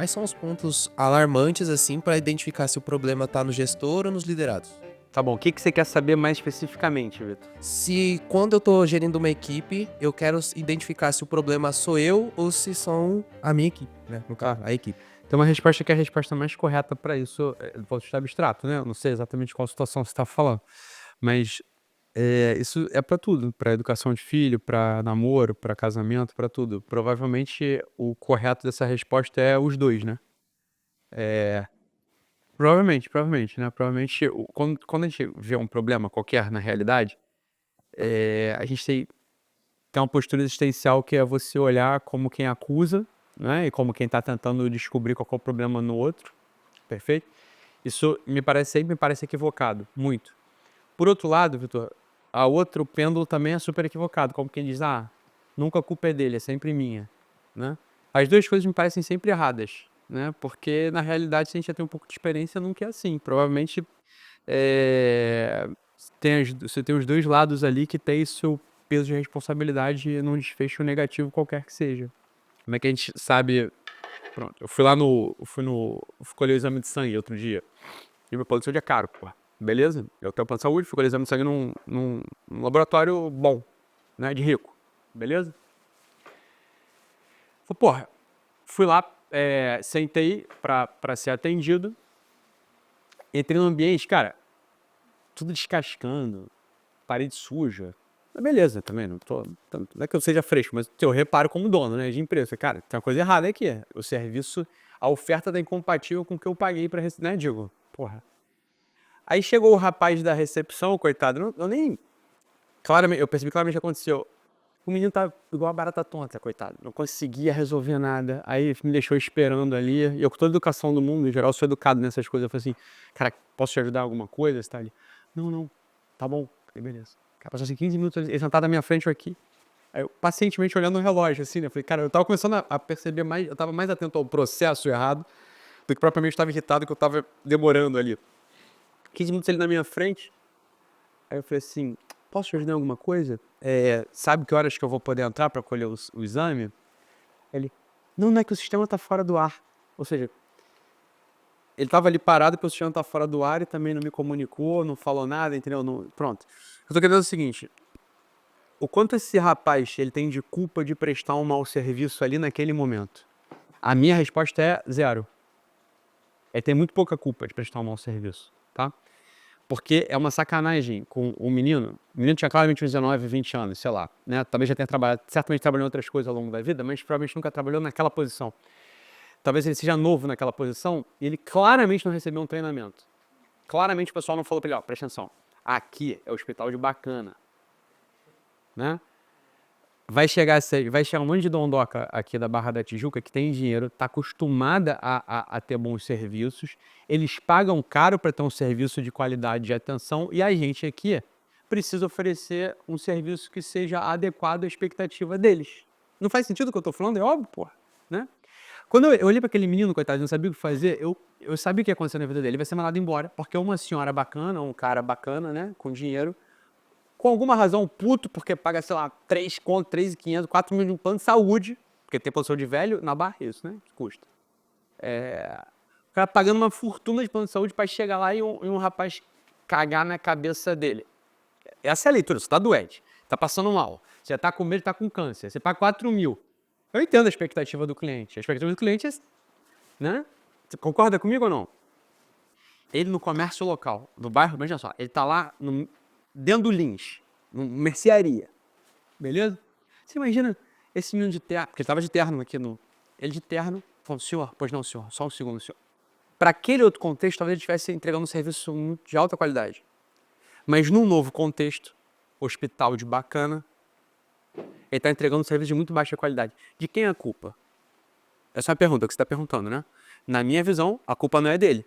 quais são os pontos alarmantes, assim, para identificar se o problema tá no gestor ou nos liderados? Tá bom, o que você quer saber mais especificamente, Vitor? Se quando eu tô gerindo uma equipe, eu quero identificar se o problema sou eu ou se são a minha equipe, né? No caso, a equipe. Tem uma resposta que é a resposta mais correta para isso, posso estar abstrato, né? Eu não sei exatamente qual situação você está falando, mas isso é para tudo, para educação de filho, para namoro, para casamento, para tudo. Provavelmente o correto dessa resposta é os dois, né? É, provavelmente, né? Provavelmente, quando a gente vê um problema qualquer na realidade, a gente tem uma postura existencial que é você olhar como quem acusa, né? E como quem está tentando descobrir qual que é o problema no outro, perfeito? Isso sempre me parece equivocado, muito. Por outro lado, Vitor, o pêndulo também é super equivocado, como quem diz, nunca a culpa é dele, é sempre minha, né? As duas coisas me parecem sempre erradas, né? Porque, na realidade, se a gente já tem um pouco de experiência, nunca é assim. Provavelmente, você tem os dois lados ali que tem seu peso de responsabilidade num desfecho negativo qualquer que seja. Como é que a gente sabe? Pronto, eu fui colher o exame de sangue outro dia. E meu plano de saúde é caro, pô. Beleza? Eu tenho plano de saúde, fui colher exame de sangue num laboratório bom, né? De rico. Beleza? Porra, fui lá, sentei pra ser atendido. Entrei no ambiente, cara, tudo descascando, parede suja. Mas beleza, também, não é que eu seja fresco, mas eu reparo como dono, né, de empresa. Cara, tem uma coisa errada aqui. O serviço, a oferta tá incompatível com o que eu paguei pra receber, né, digo, porra. Aí chegou o rapaz da recepção, coitado, eu nem... Claramente, eu percebi claramente o que aconteceu. O menino tá igual a barata tonta, coitado. Não conseguia resolver nada. Aí me deixou esperando ali. E eu, com toda a educação do mundo, em geral, sou educado nessas coisas. Eu falei assim, cara, posso te ajudar em alguma coisa? Você tá ali? Não, tá bom. Falei, beleza. Cara, passou assim 15 minutos, ele sentado na minha frente aqui. Aí eu, pacientemente, olhando o relógio, assim, né? Falei, cara, eu tava começando a perceber mais, eu tava mais atento ao processo errado do que propriamente estava irritado que eu tava demorando ali. 15 minutos ele na minha frente. Aí eu falei assim, posso te ajudar em alguma coisa? Sabe que horas que eu vou poder entrar para colher o exame? Ele, não é que o sistema tá fora do ar. Ou seja, ele tava ali parado porque o sistema tá fora do ar e também não me comunicou, não falou nada, entendeu? Pronto. Eu tô querendo o seguinte, o quanto esse rapaz ele tem de culpa de prestar um mau serviço ali naquele momento? A minha resposta é zero. Ele tem muito pouca culpa de prestar um mau serviço, tá? Porque é uma sacanagem com o menino. O menino tinha claramente uns 19, 20 anos, sei lá, né? Talvez já tenha trabalhado, certamente trabalhou em outras coisas ao longo da vida, mas provavelmente nunca trabalhou naquela posição. Talvez ele seja novo naquela posição e ele claramente não recebeu um treinamento. Claramente o pessoal não falou pra ele, ó, presta atenção, aqui é o hospital de Bacana, né? Vai chegar um monte de dondoca aqui da Barra da Tijuca que tem dinheiro, tá acostumada a ter bons serviços, eles pagam caro para ter um serviço de qualidade de atenção e a gente aqui precisa oferecer um serviço que seja adequado à expectativa deles. Não faz sentido o que eu tô falando? É óbvio, porra, né? Quando eu olhei para aquele menino, coitado, não sabia o que fazer, eu sabia o que ia acontecer na vida dele. Ele vai ser mandado embora, porque uma senhora bacana, um cara bacana, né, com dinheiro, com alguma razão puto, porque paga, sei lá, 3 conto, 3.500, 4 mil de um plano de saúde, porque tem plano de saúde velho, na barra isso, né, que custa. O cara pagando uma fortuna de plano de saúde para chegar lá e um rapaz cagar na cabeça dele. Essa é a leitura, você tá doente, tá passando mal, você tá com medo, tá com câncer, você paga 4 mil. Eu entendo a expectativa do cliente. A expectativa do cliente é, né? Você concorda comigo ou não? Ele no comércio local, no bairro, veja só, ele tá lá dentro do Lins, numa mercearia, beleza? Você imagina esse menino de terno, porque ele tava de terno aqui no... Ele de terno, falando, senhor, pois não, senhor, só um segundo, senhor. Para aquele outro contexto, talvez ele estivesse entregando um serviço de alta qualidade. Mas num novo contexto, hospital de Bacana, ele está entregando um serviço de muito baixa qualidade. De quem é a culpa? Essa é a pergunta que você está perguntando, né? Na minha visão, a culpa não é dele.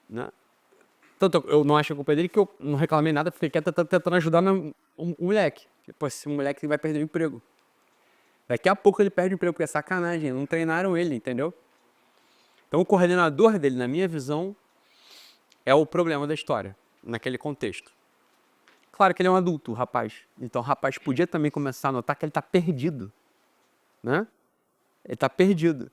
Né? Tanto eu não acho que a culpa é dele que eu não reclamei nada porque ele tá tentando ajudar o moleque. Pô, esse moleque vai perder o emprego. Daqui a pouco ele perde o emprego porque é sacanagem, não treinaram ele, entendeu? Então o coordenador dele, na minha visão, é o problema da história, naquele contexto. Claro que ele é um adulto, o rapaz. Então o rapaz podia também começar a notar que ele tá perdido, né? Ele tá perdido.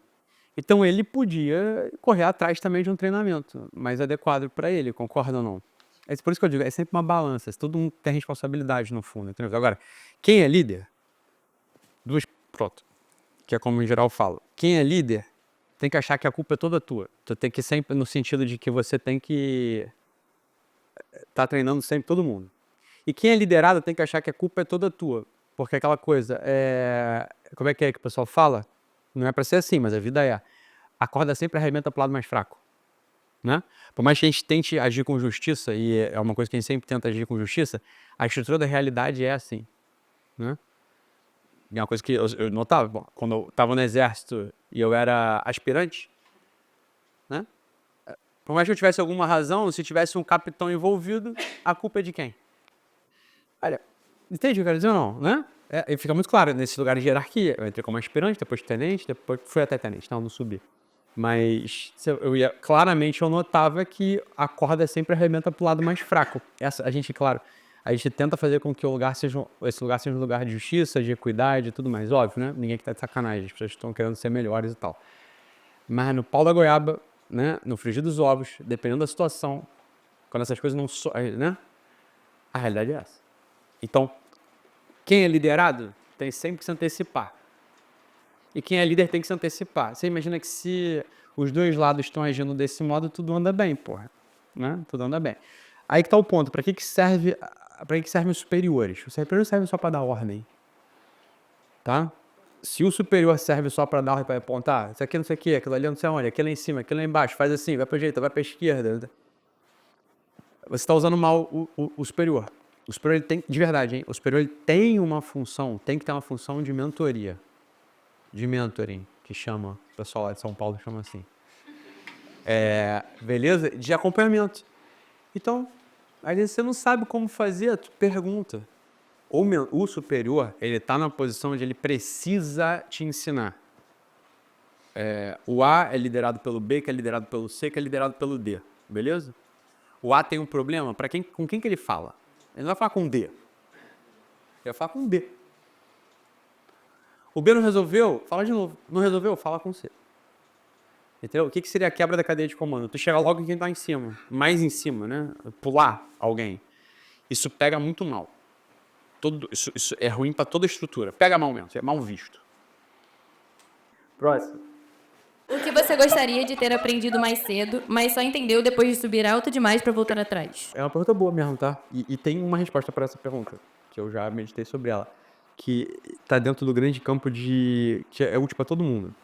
Então ele podia correr atrás também de um treinamento mais adequado para ele, concorda ou não? É por isso que eu digo, é sempre uma balança, todo mundo tem responsabilidade no fundo, entendeu? Agora, quem é líder, pronto, que é como em geral eu falo, quem é líder tem que achar que a culpa é toda tua. Tu tem que sempre, no sentido de que você tem que estar treinando sempre todo mundo. E quem é liderado tem que achar que a culpa é toda tua. Porque aquela coisa, como é que o pessoal fala? Não é pra ser assim, mas a vida é. A corda sempre arrebenta pro lado mais fraco. Né? Por mais que a gente tente agir com justiça, e é uma coisa que a gente sempre tenta agir com justiça, a estrutura da realidade é assim. Né? E é uma coisa que eu notava, bom, quando eu estava no exército e eu era aspirante, né? Por mais que eu tivesse alguma razão, se tivesse um capitão envolvido, a culpa é de quem? Olha, entende o que eu quero dizer ou não, né? E fica muito claro, nesse lugar de hierarquia, eu entrei como aspirante, depois tenente, depois fui até tenente, não subi. Mas claramente eu notava que a corda sempre arrebenta pro lado mais fraco. A gente, claro, a gente tenta fazer com que esse lugar seja um lugar de justiça, de equidade e tudo mais, óbvio, né? Ninguém que tá de sacanagem, as pessoas estão querendo ser melhores e tal. Mas no pau da goiaba, né? No frigir dos ovos, dependendo da situação, quando essas coisas não... né? A realidade é essa. Então, quem é liderado tem sempre que se antecipar. E quem é líder tem que se antecipar. Você imagina que se os dois lados estão agindo desse modo, tudo anda bem, porra. Né? Tudo anda bem. Aí que tá o ponto. Para que servem os superiores? Os superiores servem só para dar ordem. Tá? Se o superior serve só para dar ordem, para apontar, isso aqui não sei o que, aquilo ali não sei onde, aquilo lá em cima, aquilo lá embaixo, faz assim, vai para direita, vai para esquerda. Você está usando mal o superior. O superior ele tem, de verdade, hein? O superior ele tem uma função, tem que ter uma função de mentoria. De mentoring, que chama, o pessoal lá de São Paulo chama assim. Beleza? De acompanhamento. Então, às vezes você não sabe como fazer, tu pergunta. O superior, ele tá na posição onde ele precisa te ensinar. O A é liderado pelo B, que é liderado pelo C, que é liderado pelo D. Beleza? O A tem um problema, com quem que ele fala? Ele não vai falar com o D. Ele vai falar com o B. O B não resolveu, fala de novo. Não resolveu, fala com o C. Entendeu? O que seria a quebra da cadeia de comando? Tu chega logo em quem tá em cima. Mais em cima, né? Pular alguém. Isso pega muito mal. Isso é ruim para toda a estrutura. Pega mal mesmo, é mal visto. Próximo. O que você gostaria de ter aprendido mais cedo, mas só entendeu depois de subir alto demais para voltar atrás? É uma pergunta boa mesmo, tá? E tem uma resposta para essa pergunta, que eu já meditei sobre ela. Que tá dentro do grande campo que é útil para todo mundo.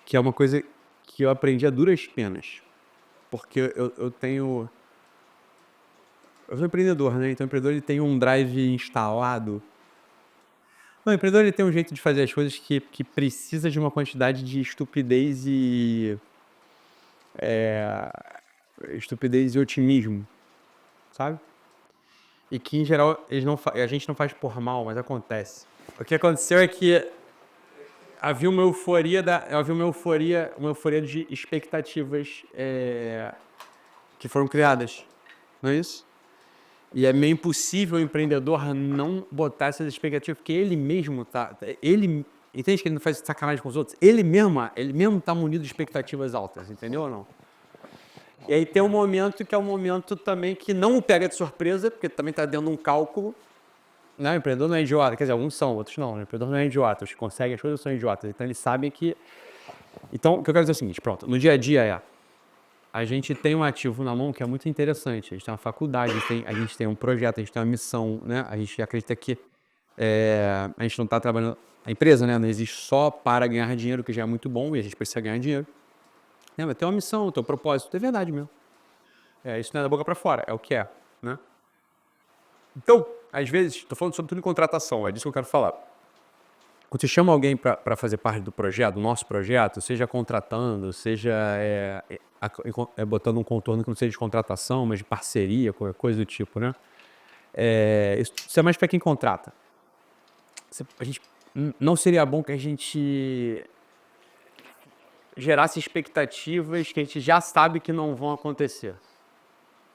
Que é uma coisa que eu aprendi a duras penas. Porque eu tenho... Eu sou empreendedor, né? Então o empreendedor ele tem um drive instalado. Não, o empreendedor ele tem um jeito de fazer as coisas que precisa de uma quantidade de estupidez e otimismo, sabe? E que em geral a gente não faz por mal, mas acontece. O que aconteceu é que havia uma euforia de expectativas que foram criadas, não é isso? E é meio impossível o empreendedor não botar essas expectativas, porque ele mesmo entende que ele não faz sacanagem com os outros? Ele mesmo tá munido de expectativas altas, entendeu ou não? E aí tem um momento que é um momento também que não o pega de surpresa, porque também tá dentro de um cálculo. Não, o empreendedor não é idiota, quer dizer, alguns são, outros não. O empreendedor não é idiota, os que conseguem as coisas são idiotas. Então eles sabem que... Então, o que eu quero dizer é o seguinte, pronto, no dia a dia a gente tem um ativo na mão que é muito interessante. A gente tem uma faculdade, a gente tem um projeto, a gente tem uma missão, né? A gente acredita que a gente não está trabalhando... A empresa, né, não existe só para ganhar dinheiro, que já é muito bom, e a gente precisa ganhar dinheiro. Mas tem uma missão, tem um propósito, é verdade mesmo. Isso não é da boca para fora, é o que é, né? Então, às vezes, estou falando sobre tudo em contratação, é disso que eu quero falar. Quando você chama alguém para fazer parte do projeto, do nosso projeto, seja contratando, seja botando um contorno que não seja de contratação, mas de parceria, qualquer coisa do tipo, né? Isso é mais para quem contrata. Não seria bom que a gente gerasse expectativas que a gente já sabe que não vão acontecer,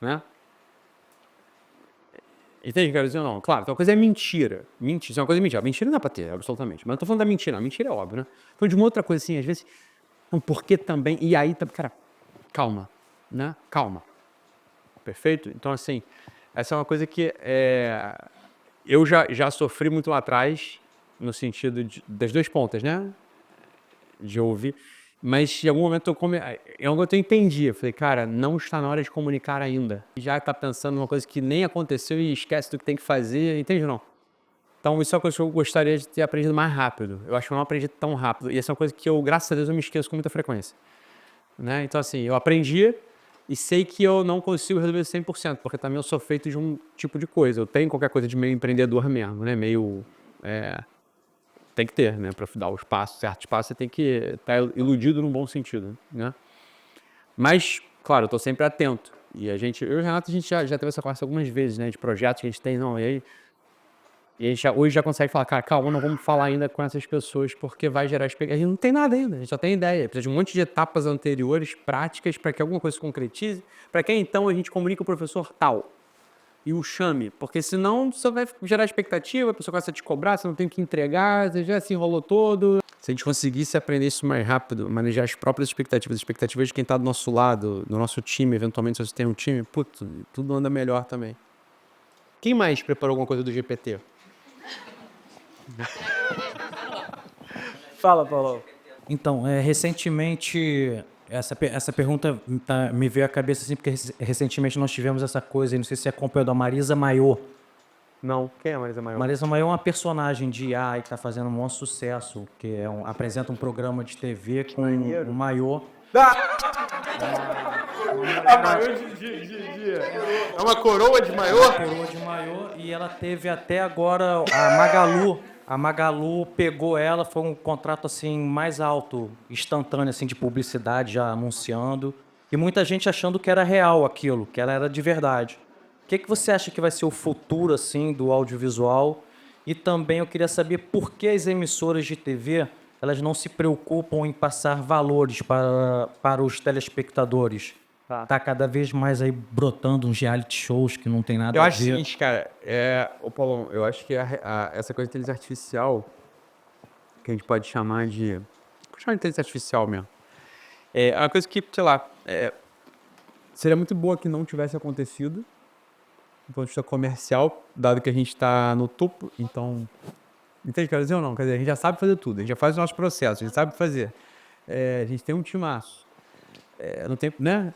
né? Entende o que eu quero dizer ou não? Claro, então uma coisa é mentira. Mentira, isso é uma coisa de mentira. Mentira não dá pra ter, absolutamente. Mas não tô falando da mentira, não. Mentira é óbvio, né? Tô falando de uma outra coisa assim, às vezes. Não, porque também. E aí, cara, calma, né? Calma. Perfeito? Então, assim, essa é uma coisa que eu já sofri muito lá atrás, no sentido das duas pontas, né? De ouvir. Mas em algum momento eu entendi. Eu falei, cara, não está na hora de comunicar ainda. Já tá pensando numa coisa que nem aconteceu e esquece do que tem que fazer, entende ou não? Então isso é uma coisa que eu gostaria de ter aprendido mais rápido. Eu acho que eu não aprendi tão rápido. E essa é uma coisa que eu, graças a Deus, eu me esqueço com muita frequência. Né? Então assim, eu aprendi e sei que eu não consigo resolver 100%, porque também eu sou feito de um tipo de coisa. Eu tenho qualquer coisa de meio empreendedor mesmo, né? Meio... tem que ter, né? Para dar os passos, certos passos, você tem que estar iludido no bom sentido, né? Mas, claro, eu tô sempre atento. E eu e o Renato, a gente já teve essa conversa algumas vezes, né? De projetos que a gente tem, não, e a gente hoje já consegue falar, cara, calma, não vamos falar ainda com essas pessoas, porque vai gerar expectativa. A gente não tem nada ainda, a gente só tem ideia. Precisa de um monte de etapas anteriores, práticas, para que alguma coisa se concretize, para que então a gente comunique com o professor tal. E o chame, porque senão você vai gerar expectativa, a pessoa começa a te cobrar, você não tem o que entregar, você já se enrolou todo. Se a gente conseguisse aprender isso mais rápido, manejar as próprias expectativas, as expectativas de quem está do nosso lado, do nosso time, eventualmente se você tem um time, putz, tudo anda melhor também. Quem mais preparou alguma coisa do GPT? Fala, Paulo. Então, recentemente, essa pergunta me veio à cabeça assim, porque recentemente nós tivemos essa coisa, não sei se você acompanhou, da Marisa Mayô. Não. Quem é a Marisa Maior? Marisa Mayô é uma personagem de IA e está fazendo um maior sucesso, que apresenta um programa de TV com um Mayô. É uma coroa de maior? Coroa de Mayô, e ela teve até agora a Magalu. A Magalu pegou ela, foi um contrato assim mais alto, instantâneo assim de publicidade, já anunciando, e muita gente achando que era real aquilo, que ela era de verdade. O que você acha que vai ser o futuro assim do audiovisual? E também eu queria saber por que as emissoras de TV elas não se preocupam em passar valores para os telespectadores. Tá cada vez mais aí brotando uns reality shows que não tem nada Eu a acho o ver. seguinte, cara, ô Paulão, eu acho que essa coisa de inteligência artificial, que a gente pode chamar de... Vou chamar de inteligência artificial mesmo. É uma coisa que, sei lá, seria muito boa que não tivesse acontecido, do ponto de vista comercial, dado que a gente está no topo, então... Entende o que eu quero dizer ou não? Quer dizer, a gente já sabe fazer tudo, a gente já faz os nossos processos, a gente sabe fazer. A gente tem um timaço. Não tem, né?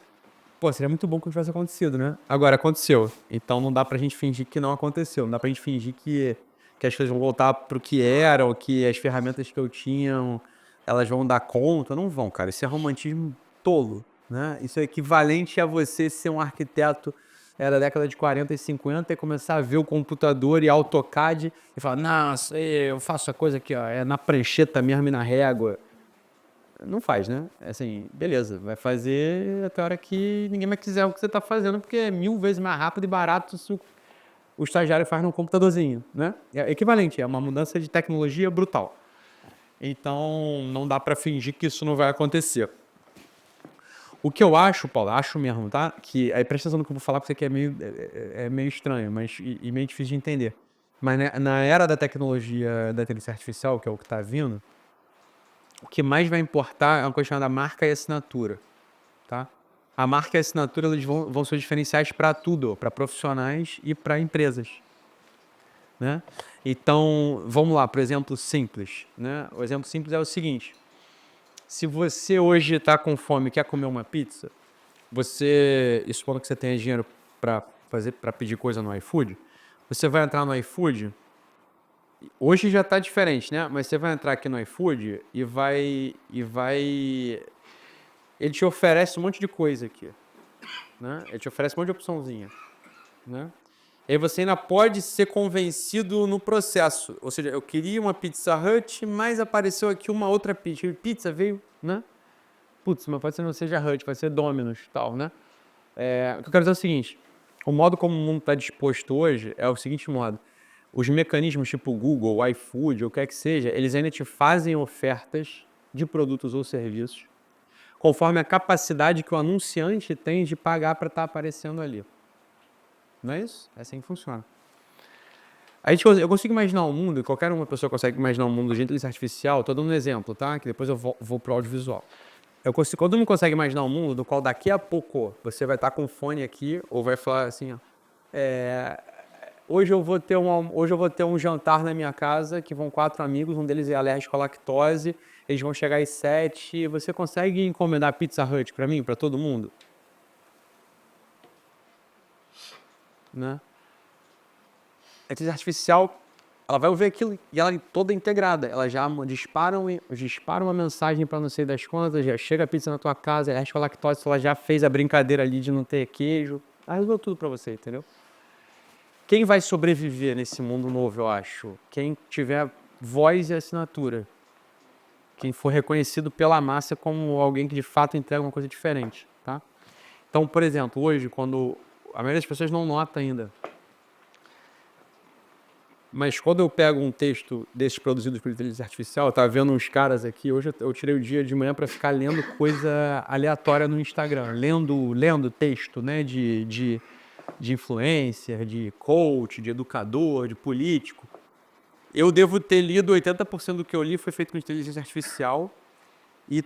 Pô, seria muito bom que tivesse acontecido, né? Agora, aconteceu. Então não dá pra gente fingir que não aconteceu. Não dá pra gente fingir que as coisas vão voltar pro que eram, que as ferramentas que eu tinha, elas vão dar conta. Não vão, cara. Isso é romantismo tolo, né? Isso é equivalente a você ser um arquiteto da década de 40 e 50 e começar a ver o computador e AutoCAD e falar, nossa, eu faço a coisa aqui, ó, é na prancheta mesmo e na régua. Não faz, né? Assim, beleza, vai fazer até a hora que ninguém mais quiser o que você está fazendo, porque é 1000 vezes mais rápido e barato se o estagiário faz num computadorzinho, né? É equivalente, é uma mudança de tecnologia brutal. Então, não dá para fingir que isso não vai acontecer. O que eu acho, Paulo, acho mesmo, tá? Que, aí presta atenção no que eu vou falar, porque isso aqui é meio estranho, mas e meio difícil de entender. Mas né, na era da tecnologia da inteligência artificial, que é o que está vindo, o que mais vai importar é uma coisa chamada marca e assinatura, tá? A marca e a assinatura eles vão ser diferenciais para tudo, para profissionais e para empresas, né? Então, vamos lá, por exemplo simples, né? O exemplo simples é o seguinte: se você hoje está com fome e quer comer uma pizza, e supondo que você tenha dinheiro para pedir coisa no iFood, você vai entrar no iFood. Hoje já está diferente, né? Mas você vai entrar aqui no iFood e vai... Ele te oferece um monte de coisa aqui, né? Ele te oferece um monte de opçãozinha, né? E aí você ainda pode ser convencido no processo. Ou seja, eu queria uma Pizza Hut, mas apareceu aqui uma outra pizza. Pizza veio, né? Putz, mas pode ser não seja Hut, vai ser Domino's e tal, né? O que eu quero dizer é o seguinte: o modo como o mundo está disposto hoje é o seguinte modo. Os mecanismos tipo Google, iFood, ou o que é que seja, eles ainda te fazem ofertas de produtos ou serviços conforme a capacidade que o anunciante tem de pagar para estar aparecendo ali. Não é isso? É assim que funciona. Eu consigo imaginar um mundo, qualquer uma pessoa consegue imaginar um mundo de inteligência artificial, tô dando um exemplo, tá? Que depois eu vou pro audiovisual. Todo mundo consegue imaginar um mundo do qual daqui a pouco você vai estar com o fone aqui, ou vai falar assim, ó, hoje eu vou ter um jantar na minha casa, que vão 4 amigos, um deles é alérgico à lactose, eles vão chegar às 7, você consegue encomendar Pizza Hut pra mim, pra todo mundo? Né? A inteligência artificial, ela vai ouvir aquilo e ela é toda integrada. Ela já dispara uma mensagem para não sei das contas, já chega a pizza na tua casa, ela acha que a lactose, ela já fez a brincadeira ali de não ter queijo. Ela resolveu tudo para você, entendeu? Quem vai sobreviver nesse mundo novo, eu acho? Quem tiver voz e assinatura. Quem for reconhecido pela massa como alguém que de fato entrega uma coisa diferente, tá? Então, por exemplo, hoje, quando a maioria das pessoas não nota ainda, mas quando eu pego um texto desses produzidos por inteligência artificial, eu tava vendo uns caras aqui, hoje eu tirei o dia de manhã para ficar lendo coisa aleatória no Instagram, lendo texto, né, de influencer, de coach, de educador, de político. Eu devo ter lido 80% do que eu li foi feito com inteligência artificial e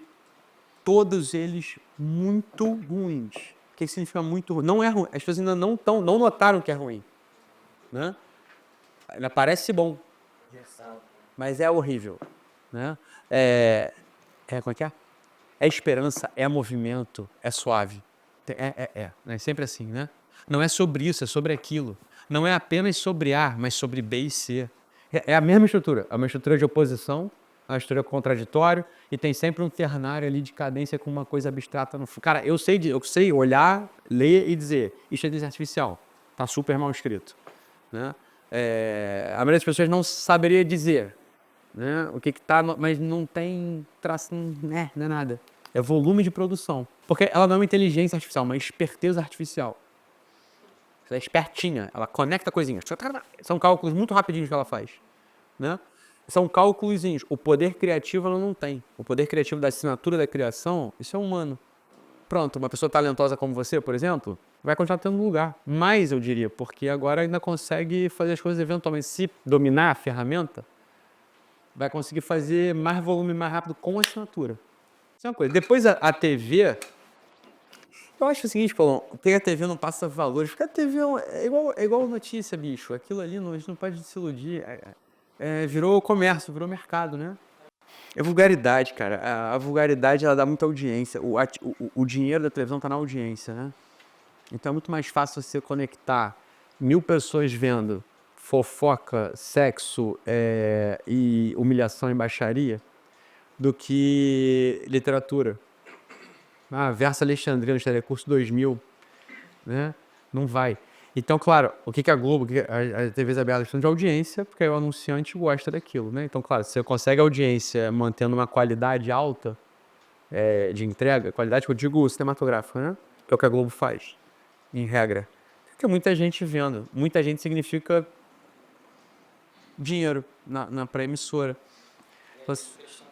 todos eles muito ruins. O que significa muito ruim? Não é ruim, as pessoas ainda não notaram que é ruim, né? Ainda parece bom, mas é horrível, né? Como é que é? É esperança, é movimento, é suave. É sempre assim, né? Não é sobre isso, é sobre aquilo. Não é apenas sobre A, mas sobre B e C. É a mesma estrutura, é uma estrutura de oposição, uma estrutura contraditória, e tem sempre um ternário ali de cadência com uma coisa abstrata no fundo. Cara, eu sei olhar, ler e dizer, isso é inteligência artificial, tá super mal escrito, né? A maioria das pessoas não saberia dizer, né, o que tá, mas não tem traço, não é nada. É volume de produção. Porque ela não é uma inteligência artificial, é uma esperteza artificial. Ela é espertinha, ela conecta coisinhas. São cálculos muito rapidinhos que ela faz, né? São cálculozinhos. O poder criativo ela não tem. O poder criativo da assinatura da criação, isso é humano. Pronto, uma pessoa talentosa como você, por exemplo, vai continuar tendo lugar. Mais, eu diria, porque agora ainda consegue fazer as coisas eventualmente. Se dominar a ferramenta, vai conseguir fazer mais volume mais rápido com assinatura. Isso é uma coisa. Depois a TV, eu acho o seguinte, Paulão, porque a TV não passa valores, porque a TV é igual notícia, bicho. Aquilo ali, a gente não pode se iludir. Virou comércio, virou mercado, né? É vulgaridade, cara. A vulgaridade, ela dá muita audiência. O dinheiro da televisão tá na audiência, né? Então é muito mais fácil você conectar 1000 pessoas vendo fofoca, sexo e humilhação e baixaria do que literatura. Verso Alexandrino, Telecurso 2000, né? Não vai. Então, claro, o que a Globo, a TV aberta questão de audiência, porque aí o anunciante gosta daquilo, né? Então, claro, se você consegue audiência mantendo uma qualidade alta de entrega, qualidade que eu digo cinematográfica, né? Que é o que a Globo faz, em regra. Tem muita gente vendo. Muita gente significa dinheiro pra emissora.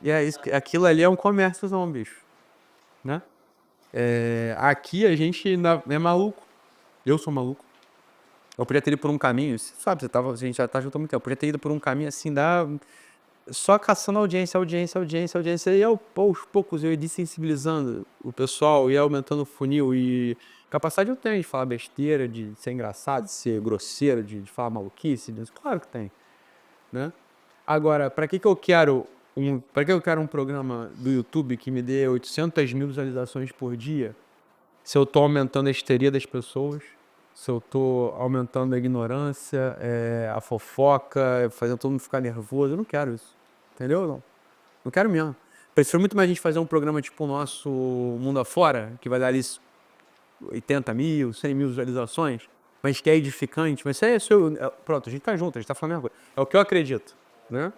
E é isso, aquilo ali é um comérciozão, bicho, né? Aqui a gente ainda é maluco. Eu sou maluco. Eu podia ter ido por um caminho, sabe, a gente já tá junto há muito tempo. Eu podia ter ido por um caminho assim, só caçando audiência. E aos poucos eu ia desensibilizando o pessoal, ia aumentando o funil. E capacidade eu tenho de falar besteira, de ser engraçado, de ser grosseiro, de falar maluquice. Claro que tem, né? Agora, para que eu quero um programa do YouTube que me dê 800 mil visualizações por dia, se eu tô aumentando a histeria das pessoas, se eu tô aumentando a ignorância, a fofoca, fazendo todo mundo ficar nervoso? Eu não quero isso, entendeu? Não quero mesmo. Prefiro muito mais a gente fazer um programa tipo o nosso Mundo Afora, que vai dar ali 80 mil, 100 mil visualizações, mas que é edificante. Mas pronto, a gente tá junto, a gente tá falando a mesma coisa. É o que eu acredito, né?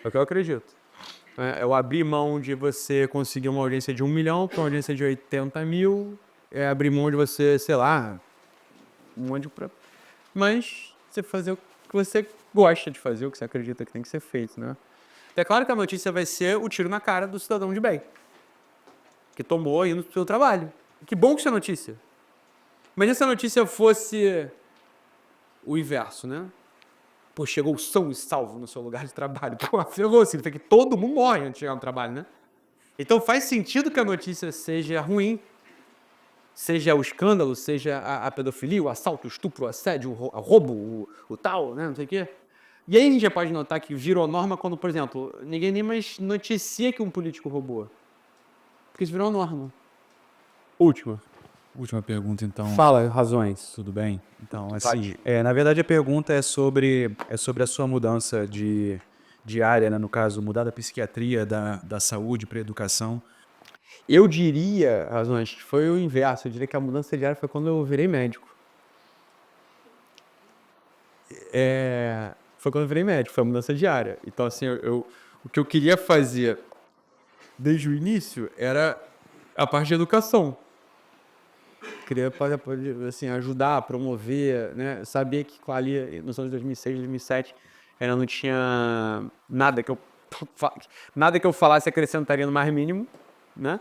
É o que eu acredito. Eu abrir mão de você conseguir uma audiência de 1 milhão para uma audiência de 80 mil, abrir mão de você, sei lá, mas você fazer o que você gosta de fazer, o que você acredita que tem que ser feito, né? É claro que a notícia vai ser o tiro na cara do cidadão de bem, que tomou indo pro seu trabalho. Que bom que isso é notícia. Mas se a notícia fosse o inverso, né? pô, chegou são e salvo no seu lugar de trabalho. Pô, ferrou, significa que todo mundo morre antes de chegar no trabalho, né? Então faz sentido que a notícia seja ruim, seja o escândalo, seja a pedofilia, o assalto, o estupro, o assédio, o roubo, o tal, né, não sei o quê. E aí a gente já pode notar que virou norma quando, por exemplo, ninguém nem mais noticia que um político roubou. Porque isso virou norma. Última. Última pergunta, então. Fala, razões. Tudo bem? Então, assim, na verdade a pergunta é sobre a sua mudança de área, né? No caso, mudar da psiquiatria, da saúde para a educação. Eu diria, razões, que foi o inverso. Eu diria que a mudança de área foi quando eu virei médico. Foi quando eu virei médico, foi a mudança de área. Então, assim, o que eu queria fazer desde o início era a parte de educação. Queria assim, ajudar, promover, né? Eu sabia que ali, nos anos 2006, 2007, ainda não tinha nada que eu falasse acrescentaria no mais mínimo, né?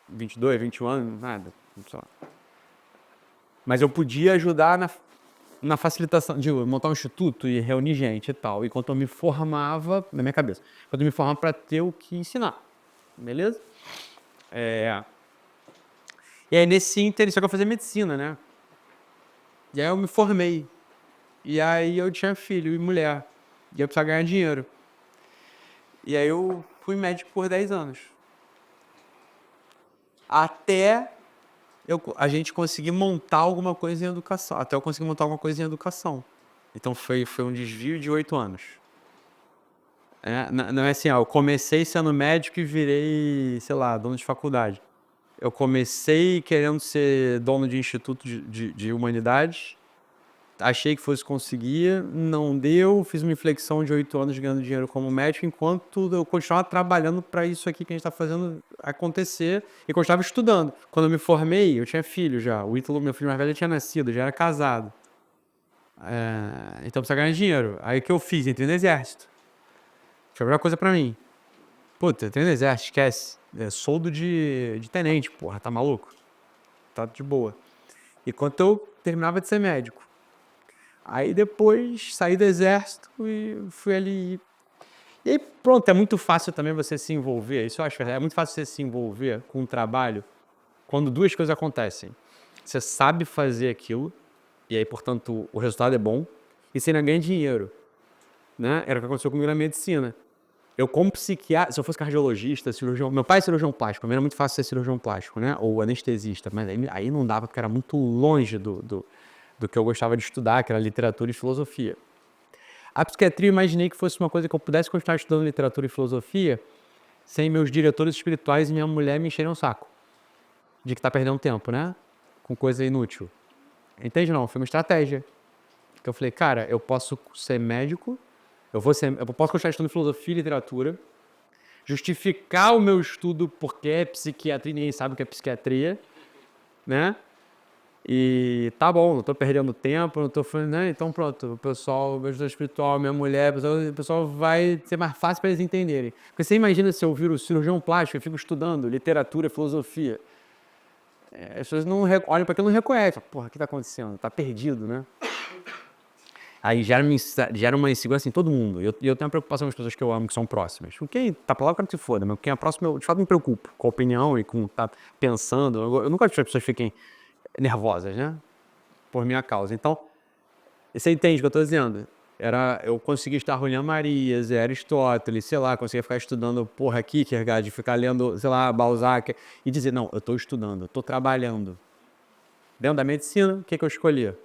22, 21 anos, nada, sei lá. Mas eu podia ajudar na facilitação, de montar um instituto e reunir gente e tal. E quando eu me formava, na minha cabeça, quando eu me formava para ter o que ensinar, beleza? E aí nesse ínter, só que eu fazia medicina, né? E aí eu me formei. E aí eu tinha filho e mulher. E eu precisava ganhar dinheiro. E aí eu fui médico por 10 anos. Até a gente conseguir montar alguma coisa em educação. Até eu conseguir montar alguma coisa em educação. Então foi um desvio de 8 anos. Não é assim, eu comecei sendo médico e virei, sei lá, dono de faculdade. Eu comecei querendo ser dono de instituto de humanidades. Achei que fosse conseguir, não deu. Fiz uma inflexão de 8 anos ganhando dinheiro como médico, enquanto eu continuava trabalhando para isso aqui que a gente está fazendo acontecer e continuava estudando. Quando eu me formei, eu tinha filho já. O Ítalo, meu filho mais velho, tinha nascido, já era casado. Então eu precisava ganhar dinheiro. Aí o que eu fiz? Entrei no exército. Foi a melhor coisa para mim. Puta, entrei no exército, esquece. Soldo de tenente, porra, tá maluco? Tá de boa. Enquanto eu terminava de ser médico. Aí depois saí do exército e fui ali. E aí pronto, é muito fácil também você se envolver. Isso eu acho, é muito fácil você se envolver com um trabalho quando duas coisas acontecem. Você sabe fazer aquilo, e aí, portanto, o resultado é bom, e você ainda ganha dinheiro. Né? Era o que aconteceu comigo na medicina. Eu, como psiquiatra, se eu fosse cardiologista, cirurgião... Meu pai é cirurgião plástico, pra mim era muito fácil ser cirurgião plástico, né? Ou anestesista, mas aí não dava, porque era muito longe do que eu gostava de estudar, que era literatura e filosofia. A psiquiatria eu imaginei que fosse uma coisa que eu pudesse continuar estudando literatura e filosofia sem meus diretores espirituais e minha mulher me encherem o saco. De que tá perdendo tempo, né? Com coisa inútil. Entende não? Foi uma estratégia. Que eu falei, cara, eu posso ser médico, eu posso continuar estudando filosofia e literatura, justificar o meu estudo porque é psiquiatria, ninguém sabe o que é psiquiatria, né? E tá bom, não tô perdendo tempo, não tô falando, né? Então pronto, o pessoal, meu ajudante espiritual, minha mulher, o pessoal vai ser mais fácil para eles entenderem. Porque você imagina se eu viro cirurgião plástico, eu fico estudando literatura, filosofia. As pessoas não olham para aquilo e não reconhecem. Porra, o que tá acontecendo? Tá perdido, né? Aí gera uma insegurança em todo mundo. E eu tenho uma preocupação com as pessoas que eu amo, que são próximas. Com quem tá pra lá, eu quero que se foda, mas quem é próximo, eu de fato me preocupo com a opinião e com tá pensando. Eu não gosto que as pessoas fiquem nervosas, né? Por minha causa. Então, você entende o que eu tô dizendo? Eu conseguia estudar Julián Marias, Aristóteles, sei lá, conseguia ficar estudando, porra, Kierkegaard, ficar lendo, sei lá, Balzac, e dizer, não, eu tô estudando, eu tô trabalhando. Dentro da medicina, o que eu escolhia?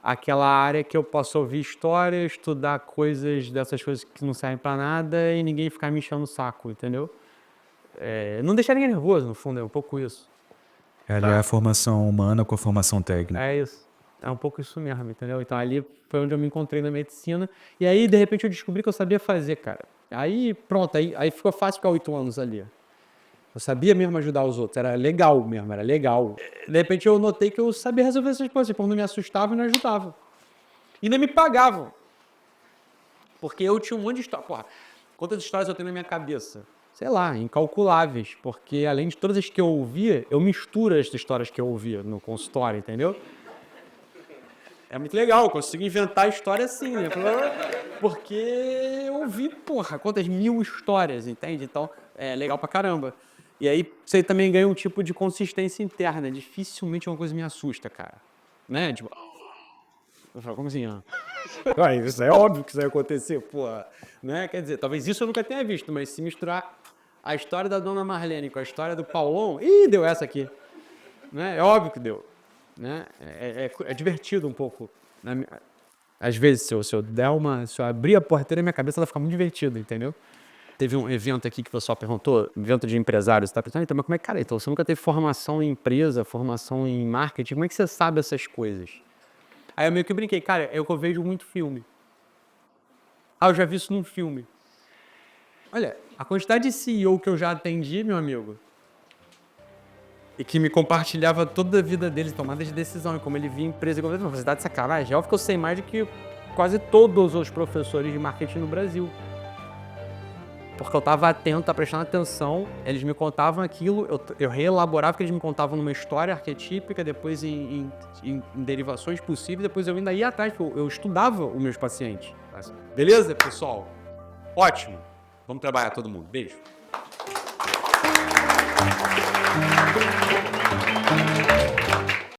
Aquela área que eu posso ouvir história, estudar coisas, dessas coisas que não servem pra nada e ninguém ficar me enchendo o saco, entendeu? Não deixar ninguém nervoso, no fundo, é um pouco isso. É a formação humana com a formação técnica. É isso. É um pouco isso mesmo, entendeu? Então ali foi onde eu me encontrei na medicina e aí, de repente, eu descobri que eu sabia fazer, cara. Aí, pronto, aí ficou fácil ficar 8 anos ali. Eu sabia mesmo ajudar os outros, era legal mesmo, era legal. De repente eu notei que eu sabia resolver essas coisas, quando me assustava e não ajudava. E ainda me pagavam. Porque eu tinha um monte de história. Porra, quantas histórias eu tenho na minha cabeça? Sei lá, incalculáveis. Porque além de todas as que eu ouvia, eu misturo as histórias que eu ouvia no consultório, entendeu? É muito legal, eu consigo inventar a história assim, né? Porque eu ouvi, porra, quantas 1000 histórias, entende? Então, é legal pra caramba. E aí, você também ganha um tipo de consistência interna. Dificilmente uma coisa me assusta, cara. Né? Tipo... Eu falo, como assim, ó? Isso é óbvio que isso vai acontecer, porra. Né? Quer dizer, talvez isso eu nunca tenha visto, mas se misturar a história da Dona Marlene com a história do Paulão, ih, deu essa aqui. Né? É óbvio que deu. Né? É divertido um pouco. Às vezes, se eu abrir a porteira, minha cabeça ela fica muito divertida, entendeu? Teve um evento aqui que o pessoal perguntou, evento de empresários, tá pensando, então, mas como é que, cara, então você nunca teve formação em empresa, formação em marketing, como é que você sabe essas coisas? Aí eu meio que brinquei, cara, é o que eu vejo muito filme. Ah, eu já vi isso num filme. Olha, a quantidade de CEO que eu já atendi, meu amigo, e que me compartilhava toda a vida dele, tomada de decisão, e como ele via empresa, como você dá de sacanagem, é óbvio que eu sei mais do que quase todos os professores de marketing no Brasil. Porque eu estava atento, estava prestando atenção, eles me contavam aquilo, eu reelaborava o que eles me contavam numa história arquetípica, depois em derivações possíveis, depois eu ainda ia atrás, porque eu estudava os meus pacientes. Beleza, pessoal? Ótimo. Vamos trabalhar todo mundo. Beijo.